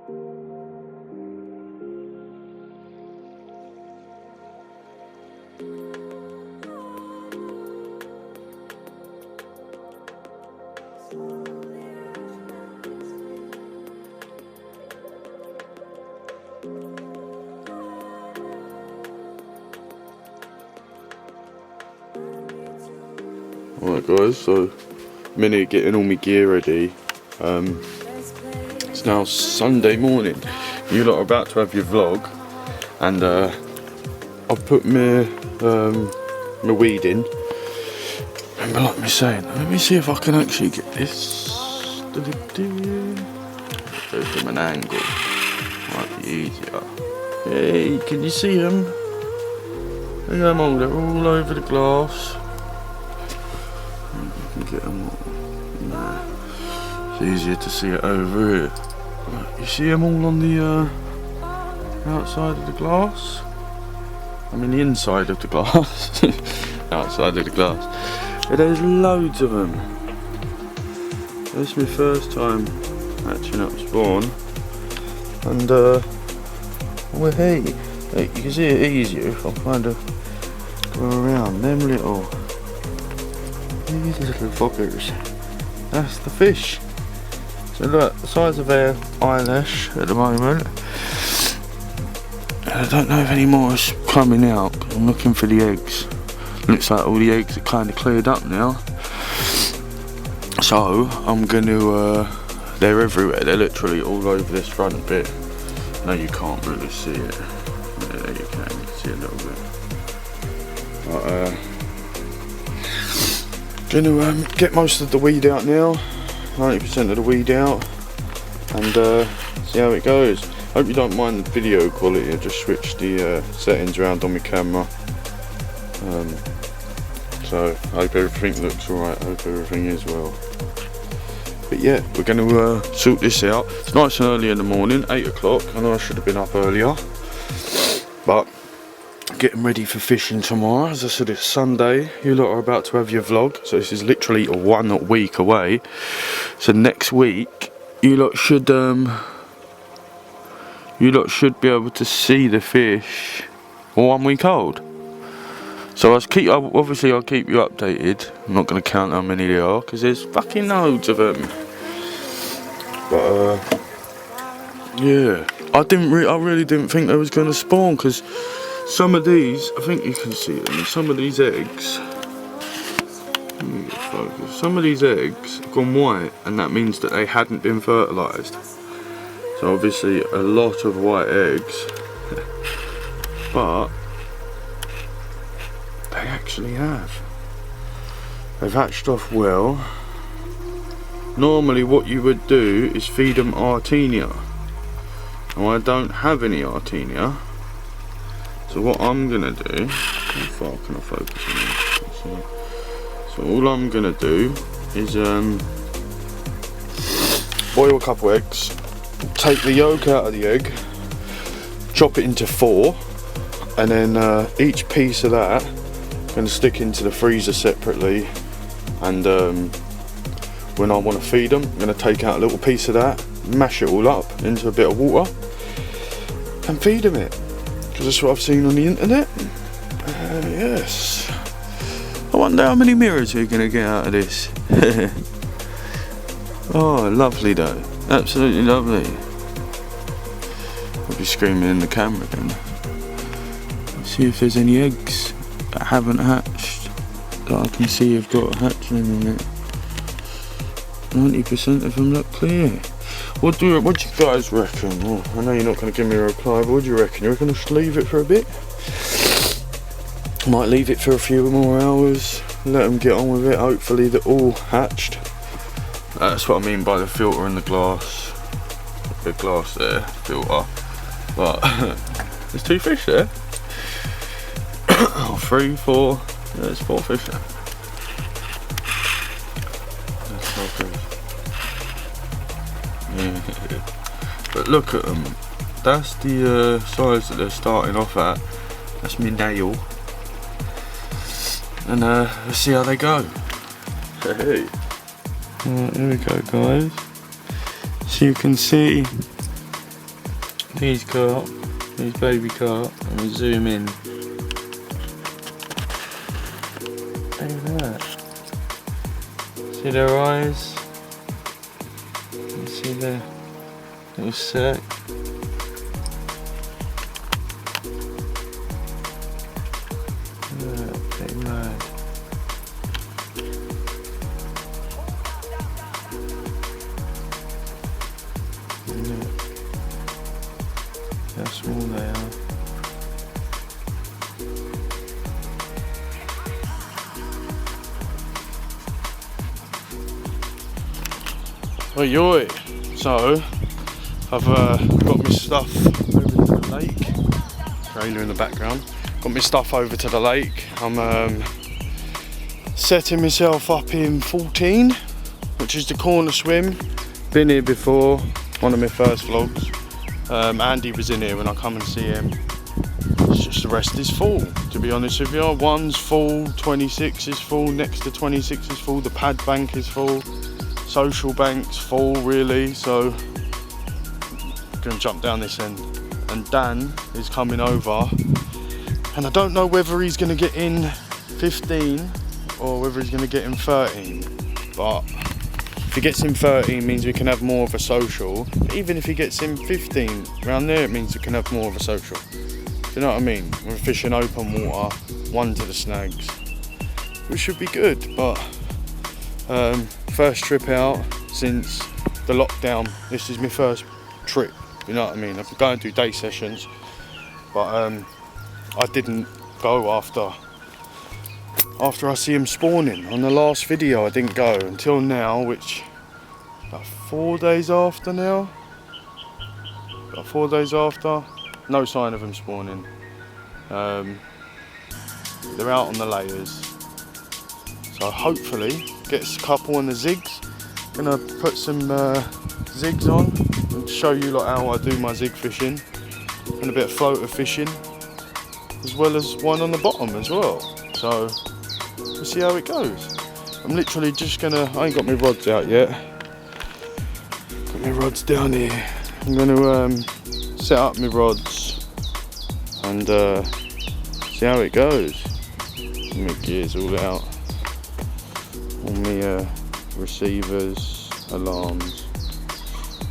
Alright guys, so minute getting all my gear ready. It's now Sunday morning. You lot are about to have your vlog, and I've put my weed in. Remember, like me saying, let me see if I can actually get this. Go from an angle, might be easier. Hey, can you see them? Look at them all, they're all over the glass. Get them all. Nah. It's easier to see it over here. Right, you see them all on the outside of the glass? I mean the inside of the glass. Outside of the glass. But there's loads of them. This is my first time hatching up spawn. And well, hey, you can see it easier if I kind of go around them little. These little fuckers. That's the fish. So look, the size of their eyelash at the moment. I don't know if any more is coming out. I'm looking for the eggs. Looks like all the eggs are kind of cleared up now. So I'm going to. They're everywhere. They're literally all over this front bit. No, you can't really see it. Yeah, you can see a little bit. But, gonna get most of the weed out now, 90% of the weed out, and see how it goes. Hope you don't mind the video quality. I just switched the settings around on my camera, so hope everything looks alright, hope everything is well. But yeah, we're going to sort this out. It's nice and early in the morning, 8 o'clock. I know I should have been up earlier, but getting ready for fishing tomorrow. As I said, it's Sunday. You lot are about to have your vlog, so this is literally 1 week away. So next week you lot should be able to see the fish 1 week old. So I'll keep you updated. I'm not going to count how many there are because there's fucking loads of them. But yeah, I really didn't think they was going to spawn, because some of these, I think you can see them, some of these eggs, let me get focused. Some of these eggs have gone white, and that means that they hadn't been fertilised. So obviously a lot of white eggs, but they actually have. They've hatched off well. Normally what you would do is feed them Artenia. Now I don't have any Artenia. So what I'm gonna do, how far can I focus on this? So all I'm gonna do is boil a couple eggs, take the yolk out of the egg, chop it into 4, and then each piece of that I'm gonna stick into the freezer separately, and when I want to feed them, I'm gonna take out a little piece of that, mash it all up into a bit of water, and feed them it. Because that's what I've seen on the internet. Yes. I wonder how many mirrors we're going to get out of this. Oh, lovely though. Absolutely lovely. I'll be screaming in the camera then. Let's see if there's any eggs that haven't hatched that I can see have got a hatchling in it. 90% of them look clear. What do you guys reckon? Oh, I know you're not going to give me a reply, but what do you reckon? You reckon I should leave it for a bit? Might leave it for a few more hours, let them get on with it. Hopefully they're all hatched. That's what I mean by the filter in the glass. The glass there, filter. But there's 2 fish there. 3, 4. Yeah, there's 4 fish there. That's 4 fish. Yeah. But look at them. That's the size that they're starting off at. That's my nail. And let's see how they go. Hey. Right, here we go, guys. So you can see He's Carp, he's baby Carp, and we zoom in. Look at that. See their eyes? You see their little sack? Yeah, pretty mad. How small they are. Oi oi! So, I've got my stuff over to the lake. Trailer in the background. Got my stuff over to the lake. I'm setting myself up in 14, which is the corner swim. Been here before, one of my first vlogs. Andy was in here when I come and see him. It's just the rest is full, to be honest with you. One's full, 26 is full, next to 26 is full, the pad bank is full, social bank's full really, so I'm gonna jump down this end. And Dan is coming over, and I don't know whether he's gonna get in 15 or whether he's gonna get in 13, but if he gets in 13 means we can have more of a social. Even if he gets in 15 around there, it means we can have more of a social. Do you know what I mean? We're fishing open water, one to the snags, which should be good. But first trip out since the lockdown. This is my first trip. You know what I mean? I've been going through day sessions, but I didn't go after I see him spawning. On the last video I didn't go until now, which about 4 days after now. About 4 days after, no sign of him spawning. They're out on the layers, so hopefully gets a couple on the zigs. Gonna put some zigs on and show you like how I do my zig fishing, and a bit of floater fishing, as well as one on the bottom as well. So we'll see how it goes. I'm literally just gonna, I ain't got my rods out yet. Got my rods down here. I'm gonna set up my rods and see how it goes. My gear's all out. All my receivers, alarms,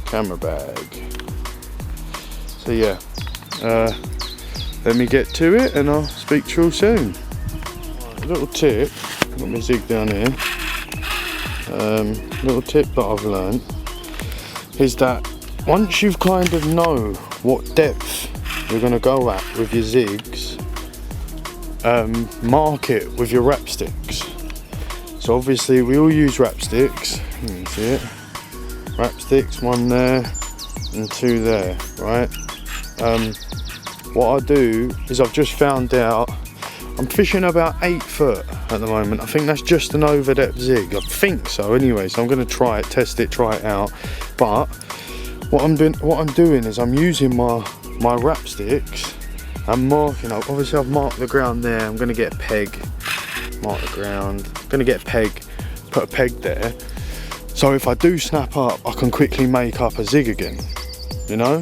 camera bag. So yeah, let me get to it and I'll speak to you all soon. A little tip, got my zig down here. Little tip that I've learned is that once you've kind of know what depth you're going to go at with your zigs, mark it with your wrap sticks. So obviously we all use wrap sticks. You can see it. Wrap sticks, one there and two there, right? What I do is I've just found out I'm fishing about 8 foot at the moment. I think that's just an over depth zig. I think so anyway, so I'm going to try it, test it, try it out. But what I'm doing is I'm using my wrap sticks and marking up. Obviously I've marked the ground there. I'm going to get a peg, mark the ground. I'm going to get a peg, put a peg there. So if I do snap up, I can quickly make up a zig again, you know?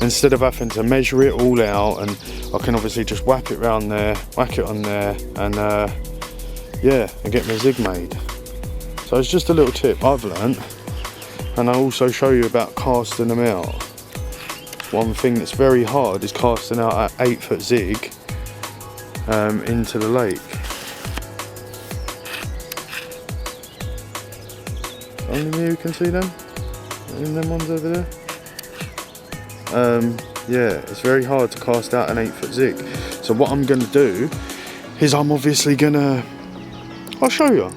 Instead of having to measure it all out, and I can obviously just whack it round there, whack it on there, and yeah, and get my zig made. So it's just a little tip I've learnt, and I'll also show you about casting them out. One thing that's very hard is casting out at 8 foot zig into the lake. Only me who can see them? And them ones over there? Yeah, it's very hard to cast out an 8 foot zig. So what I'm gonna do is I'm obviously gonna, I'll show you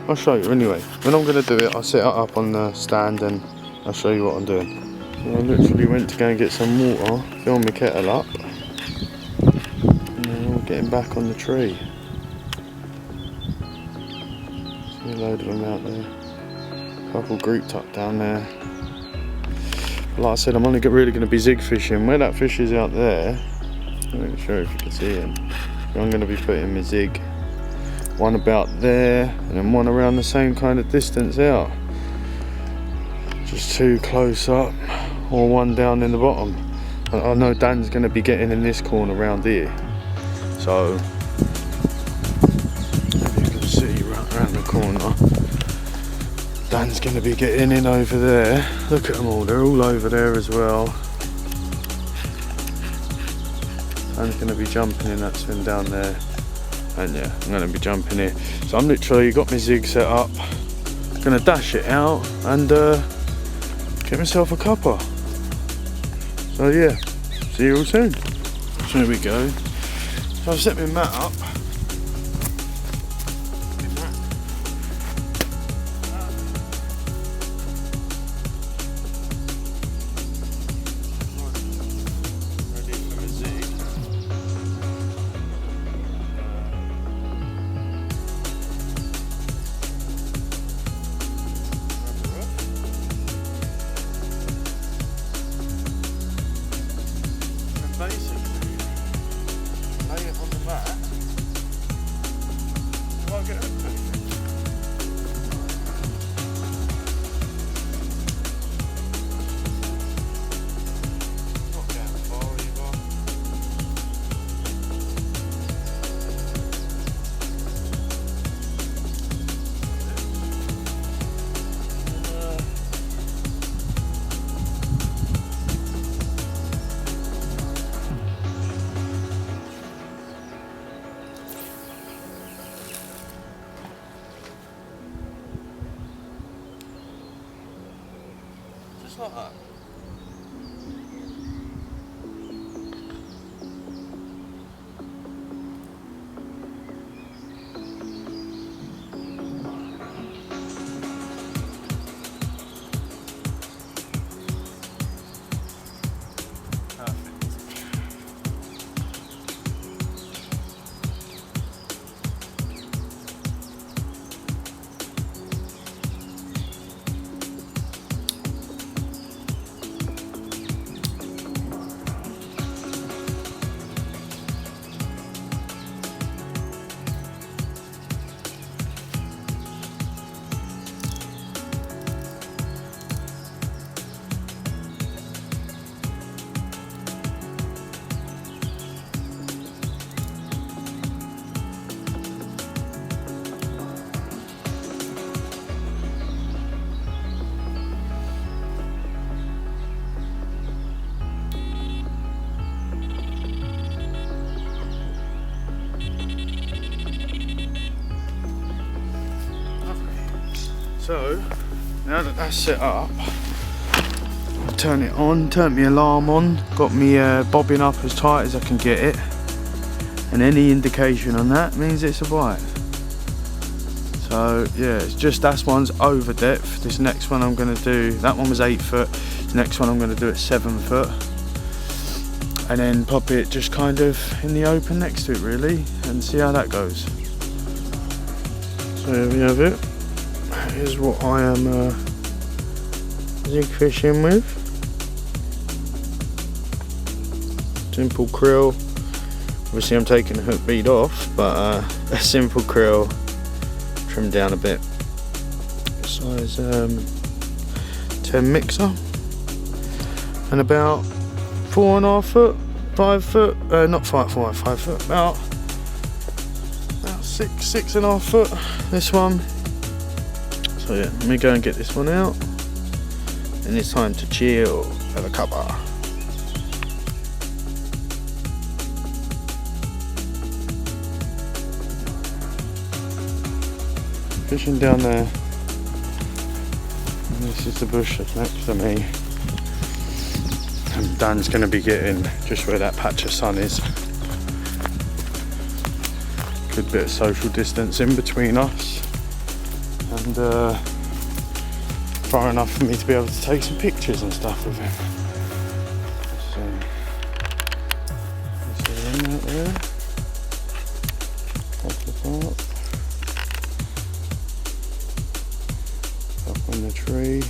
anyway. When I'm gonna do it, I'll set it up on the stand and I'll show you what I'm doing. So I literally went to go and get some water, fill my kettle up, and then we're getting back on the tree. See a load of them out there. A couple grouped up down there. Like I said, I'm only really going to be zig fishing. Where that fish is out there, I'm not sure if you can see him. So I'm going to be putting my zig, one about there, and then one around the same kind of distance out. Just two close up, or one down in the bottom. I know Dan's going to be getting in this corner around here, so as you can see right around the corner, Dan's going to be getting in over there. Look at them all, they're all over there as well. Dan's going to be jumping in that swim down there, and yeah, I'm going to be jumping here. So I'm literally got my zig set up, going to dash it out and get myself a cuppa. So yeah, see you all soon. So here we go. So I've set my mat up. Basically, lay it on the mat. I'll get it. Not down far either. Just like that. So, now that that's set up, I'll turn it on, turn my alarm on, got me bobbing up as tight as I can get it, and any indication on that means it's a bite. So yeah, it's just that one's over depth. This next one I'm going to do, that one was 8 foot, this next one I'm going to do at 7 foot, and then pop it just kind of in the open next to it really, and see how that goes. So here we have it. Here's what I am zig fishing with. Simple krill. Obviously I'm taking the hook bead off, but a simple krill, trimmed down a bit. Size 10 mixer, and about 4.5 foot, 5 foot, not 5 foot, about 6.5 foot. This one. So yeah, let me go and get this one out, and it's time to chill, have a cuppa. Fishing down there, and this is the bush that's next to me, and Dan's going to be getting just where that patch of sun is. Good bit of social distance in between us, and far enough for me to be able to take some pictures and stuff with him. See him out there, up on the tree.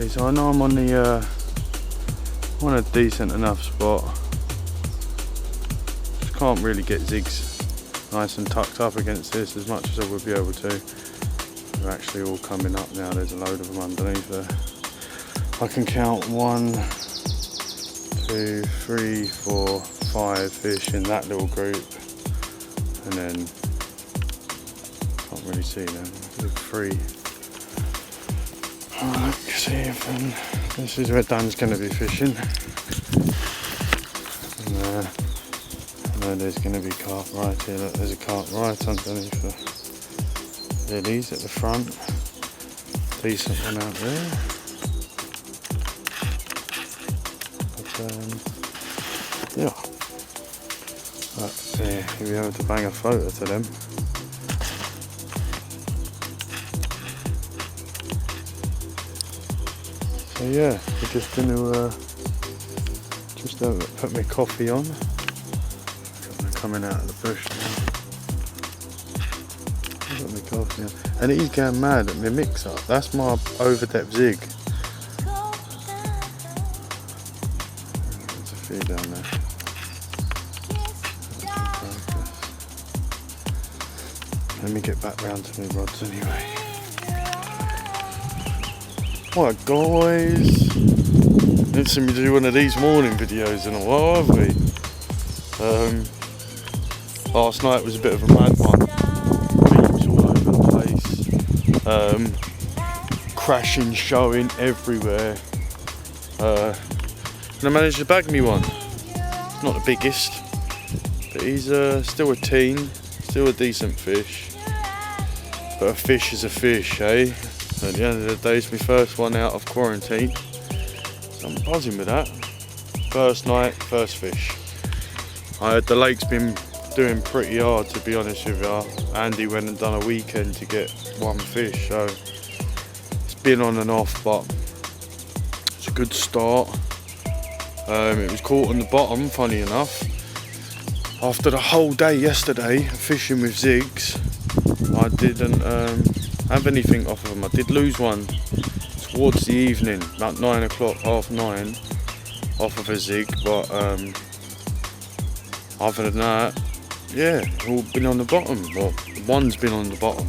So I know I'm on a decent enough spot. can't really get zigs nice and tucked up against this as much as I would be able to. They're actually all coming up now. There's a load of them underneath there. I can count 1, 2, 3, 4, 5 fish in that little group, and then can't really see them. 3. Let's see if this is where Dan's going to be fishing. And I know there's going to be carp right here. Look, there's a carp right underneath the lilies at the front. Decent one out there. But, yeah. But, yeah, you'll be able to bang a photo to them. So yeah, we're just going to put my coffee on. They're coming out of the bush now. I've got my coffee on. And he's going mad at my mix up. That's my over depth zig. There's a few down there. Let me get back round to my rods anyway. What guys? Haven't seen me do one of these morning videos in a while, have we? Last night was a bit of a mad one. Beams all over the place. Crashing, showing everywhere. And I managed to bag me one. Not the biggest, but he's still a teen, still a decent fish. But a fish is a fish, eh? At the end of the day, it's my first one out of quarantine. So I'm buzzing with that. First night, first fish. I heard the lake's been doing pretty hard, to be honest with you. Andy went and done a weekend to get one fish, so it's been on and off, but it's a good start. It was caught on the bottom, funny enough. After the whole day yesterday fishing with zigs, I didn't have anything off of them. I did lose one towards the evening, about 9 o'clock, 9:30, off of a zig, but other than that, yeah, all been on the bottom. Well, one's been on the bottom.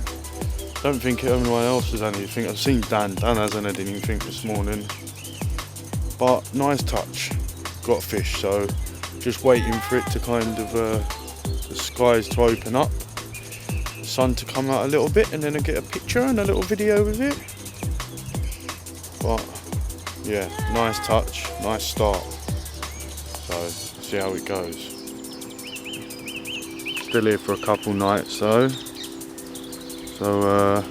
Don't think anyone else has had anything. I've seen Dan hasn't had anything this morning, but nice touch, got a fish. So just waiting for it to kind of the skies to open up, the sun to come out a little bit, and then I get a picture and a little video with it. But yeah, nice touch, nice start. So see how it goes. Still here for a couple nights though. So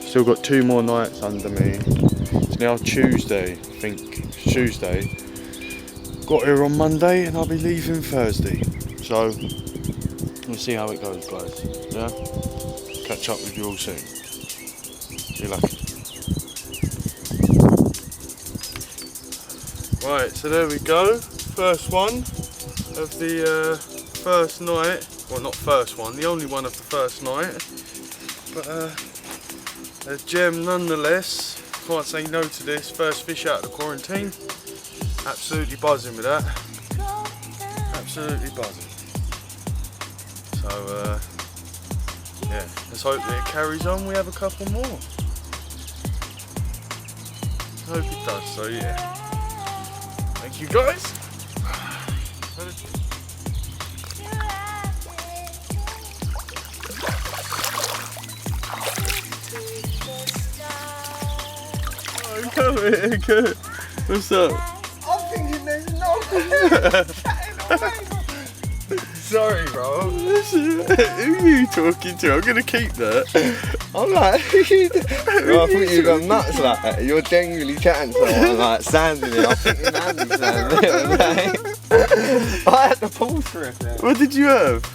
still got 2 more nights under me. It's now Tuesday, I think it's Tuesday. Got here on Monday and I'll be leaving Thursday. So we'll see how it goes, guys. Yeah? Catch up with you all soon. You're lucky. Right, so there we go. First one of the first night. Well, not first one, the only one of the first night. But a gem nonetheless. Can't say no to this. First fish out of the quarantine. Absolutely buzzing with that. Absolutely buzzing. So yeah, let's hope that it carries on. We have a couple more. Hope it does. So yeah. Thank you guys. Oh, come here, good. What's up? I'm thinking there's no Sorry, bro. Who are you talking to? I'm gonna keep that. I'm like, bro, I think you've gone nuts like that. You're genuinely chatting to someone like standing there. I'm thinking Andy's standing there. I had to pause for it. Man. What did you have?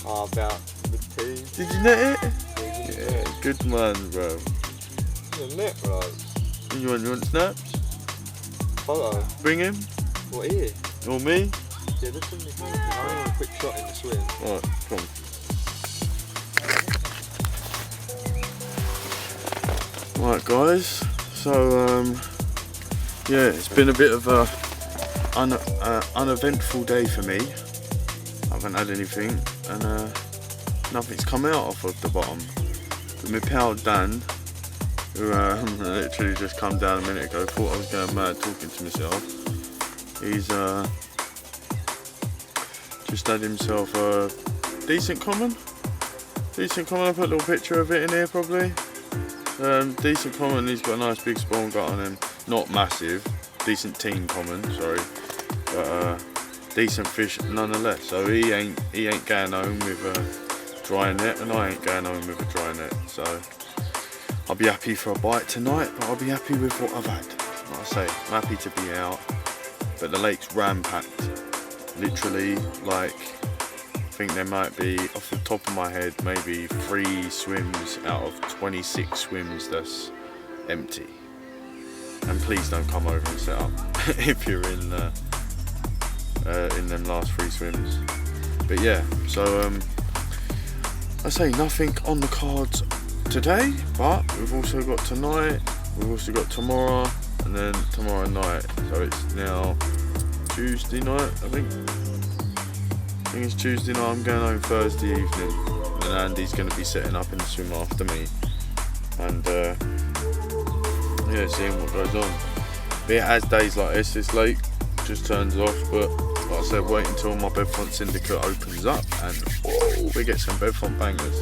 Oh, about the 2. Did you net it? Yeah, good man, bro. The net, bro. You want snaps? Photo. Bring him? What, here? Or me? Yeah, this one is mine. I want a quick shot in the swim. Alright, come on. Right, guys. So, yeah, it's been a bit of a uneventful day for me. haven't had anything, and nothing's come out off of the bottom. But my pal Dan, who literally just come down a minute ago, thought I was going mad talking to myself. He's just had himself a decent common. Decent common, I put a little picture of it in here probably. Decent common, he's got a nice big spawn gut on him. Not massive, decent teen common, sorry. But decent fish nonetheless. So he ain't going home with a dry net, and I ain't going home with a dry net. So I'll be happy for a bite tonight, but I'll be happy with what I've had. Like I say, I'm happy to be out, but the lake's ram-packed. Literally, like, I think there might be, off the top of my head, maybe 3 swims out of 26 swims that's empty. And please don't come over and set up if you're in them last 3 swims. But yeah, so I say nothing on the cards today, but we've also got tonight, we've also got tomorrow, and then tomorrow night. So it's now Tuesday night, I think it's Tuesday night. I'm going home Thursday evening, and Andy's going to be setting up in the swim after me, and yeah, seeing what goes on. But yeah, as days like this lake just turns off, but like I said, wait until my Bedfront syndicate opens up, and we get some Bedfront bangers.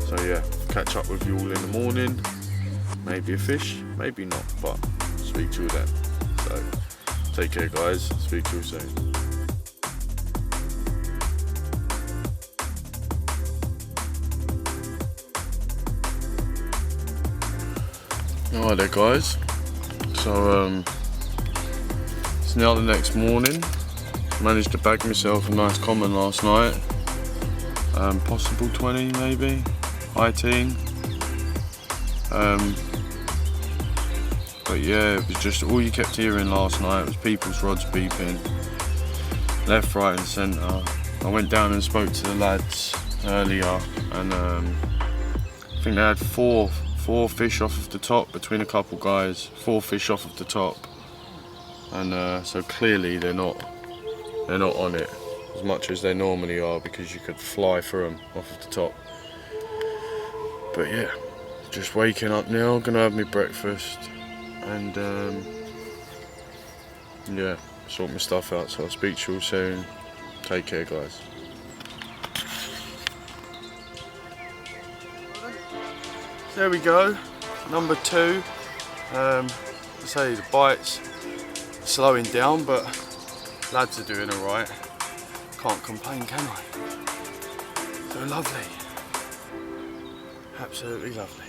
So yeah, catch up with you all in the morning. Maybe a fish, maybe not, but speak to you then. So take care guys, speak to you soon. Alright there guys, so it's now the next morning. Managed to bag myself a nice common last night, possible 20 maybe, high teen. But yeah, it was just all you kept hearing last night was people's rods beeping, left, right and centre. I went down and spoke to the lads earlier, and I think they had four fish off of the top between a couple guys, 4 fish off of the top, and so clearly they're not on it as much as they normally are, because you could fly through them off of the top. But yeah, just waking up now, gonna have my breakfast, and yeah, sort my stuff out. So I'll speak to you all soon. Take care guys. There we go, number 2. I say the bites slowing down, but lads are doing alright. Can't complain, can I? So lovely, absolutely lovely.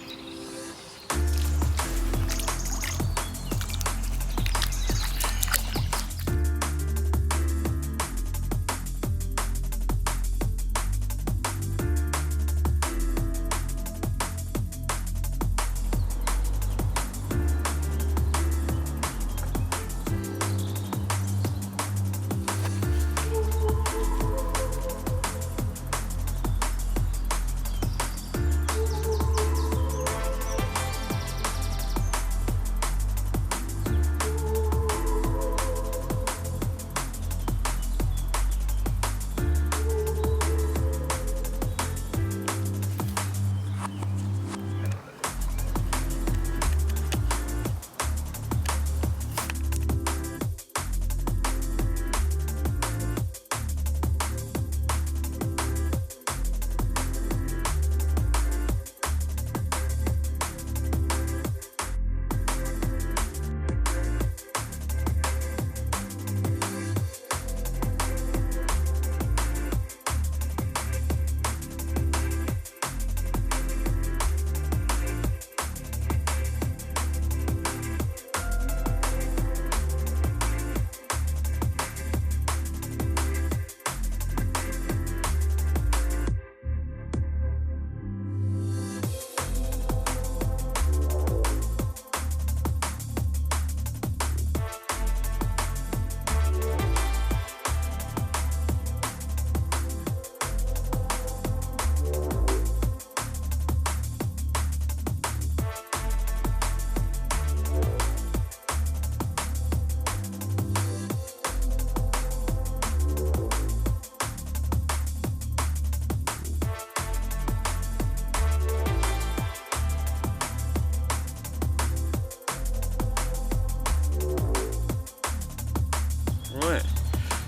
Right,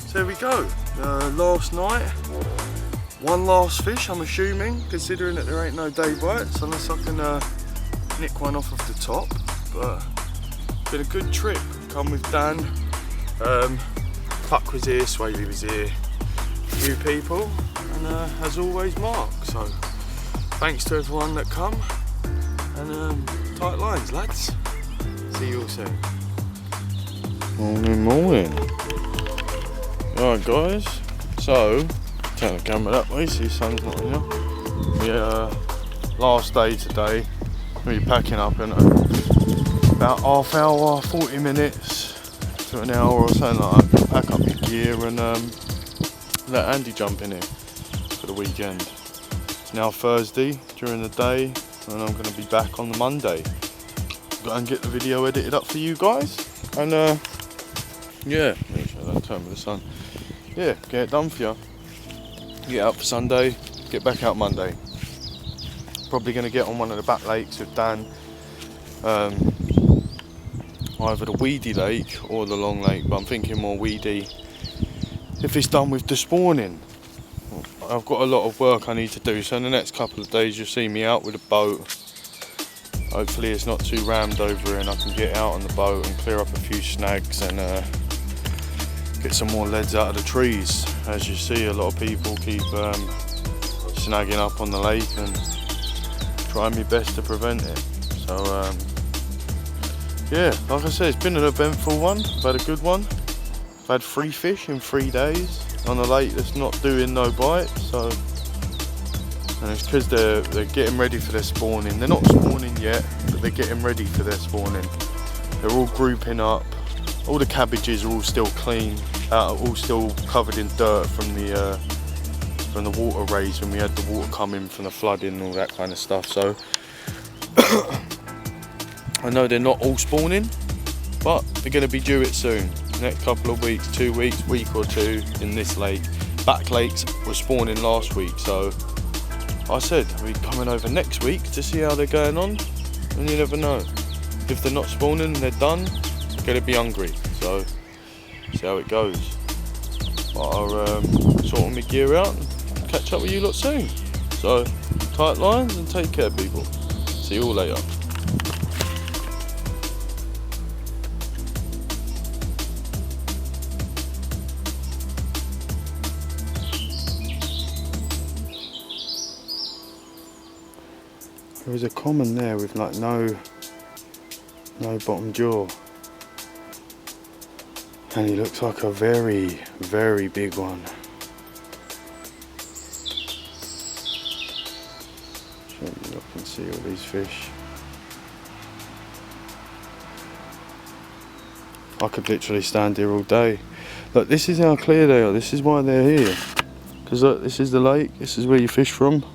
so there we go. Last night, one last fish, I'm assuming, considering that there ain't no day bites, unless I can nick one off of the top. But it's been a good trip. Come with Dan, Puck was here, Swaley was here, a few people, and as always Mark. So thanks to everyone that come, and tight lines, lads. See you all soon. Morning. Alright guys, so turn the camera that way so your sun's not on you. Yeah, last day today. We're packing up in about half hour, 40 minutes to an hour or something like that. Pack up your gear and let Andy jump in here for the weekend. It's now Thursday during the day and I'm going to be back on the Monday. Go and get the video edited up for you guys and yeah, make sure that turn with the sun. Yeah, get it done for you. Get out for Sunday, get back out Monday. Probably going to get on one of the back lakes with Dan. Either the weedy lake or the long lake, but I'm thinking more weedy if it's done with the spawning. I've got a lot of work I need to do, so in the next couple of days you'll see me out with a boat. Hopefully it's not too rammed over here and I can get out on the boat and clear up a few snags and get some more leads out of the trees. As you see, a lot of people keep snagging up on the lake and trying my best to prevent it. So yeah, like I said, it's been an eventful one. I've had a good one. I've had 3 fish in 3 days on a lake that's not doing no bites. So, and it's because they're getting ready for their spawning. They're not spawning yet, but they're getting ready for their spawning. They're all grouping up. All the cabbages are all still clean, all still covered in dirt from the water raise when we had the water coming from the flooding and all that kind of stuff. So I know they're not all spawning, but they're going to be due it soon. Next couple of weeks, 2 weeks, week or two in this lake. Back lakes were spawning last week, so I said we're coming over next week to see how they're going on, and you never know. If they're not spawning and they're done, they're going to be hungry, so see how it goes. But I'll sort my gear out and catch up with you lot soon. So tight lines and take care, people. See you all later. There was a common there with like no bottom jaw, and he looks like a very, very big one. Show you up and see all these fish. I could literally stand here all day. Look, this is how clear they are. This is why they're here. Because look, this is the lake. This is where you fish from.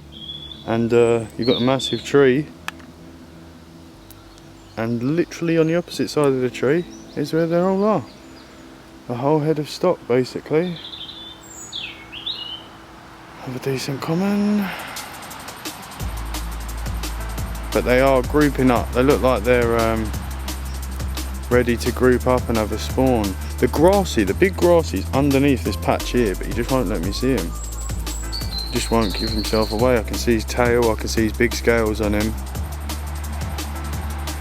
And you've got a massive tree, and literally on the opposite side of the tree is where they all are. A whole head of stock basically. Have a decent common. But they are grouping up. They look like they're ready to group up and have a spawn. The big grassy's underneath this patch here, but he just won't let me see him. Just won't give himself away. I can see his tail, I can see his big scales on him,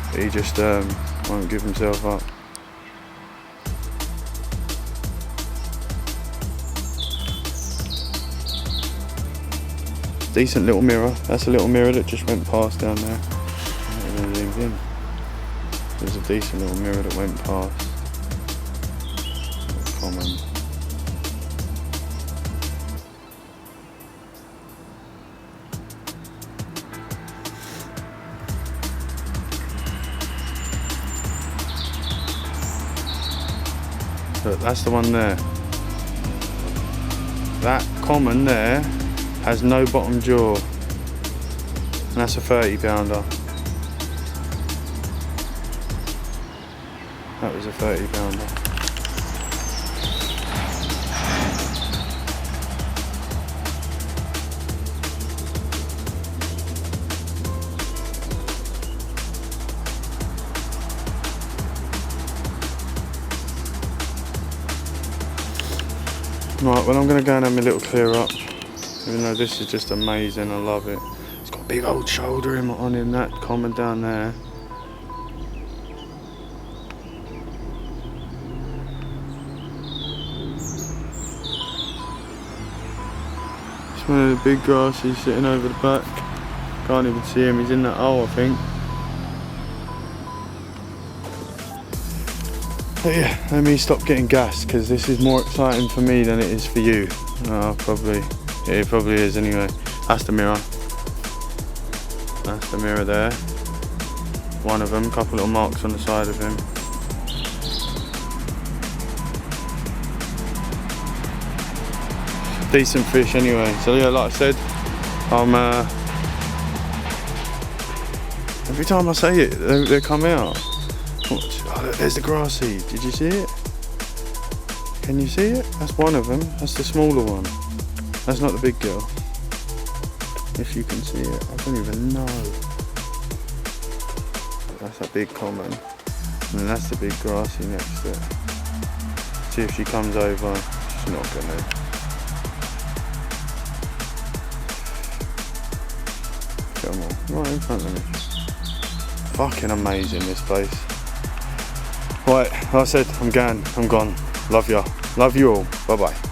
but he just won't give himself up. Decent little mirror. That's a little mirror that just went past down there. There's a decent little mirror that went past. Common. Look, that's the one there. That common there has no bottom jaw, and that's a 30 pounder. That was a 30 pounder. Right, well I'm going to go and have my little clear up. Even though this is just amazing, I love it. It's got a big old shoulder on him, that common down there. It's one of the big grasses sitting over the back. Can't even see him, he's in that hole I think. But yeah, let me stop getting gassed because this is more exciting for me than it is for you. It probably is anyway. That's the mirror. That's the mirror there. One of them, couple little marks on the side of him. Decent fish anyway. So yeah, like I said, every time I say it, they come out. Oh, there's the grass seed. Did you see it? Can you see it? That's one of them. That's the smaller one. That's not the big girl. If you can see it, I don't even know. That's a big common. And then that's the big grassy next to it. See if she comes over. She's not gonna. Come on, right in front of me. Fucking amazing this place. Right, like I said, I'm going. I'm gone. Love ya. Love you all. Bye bye.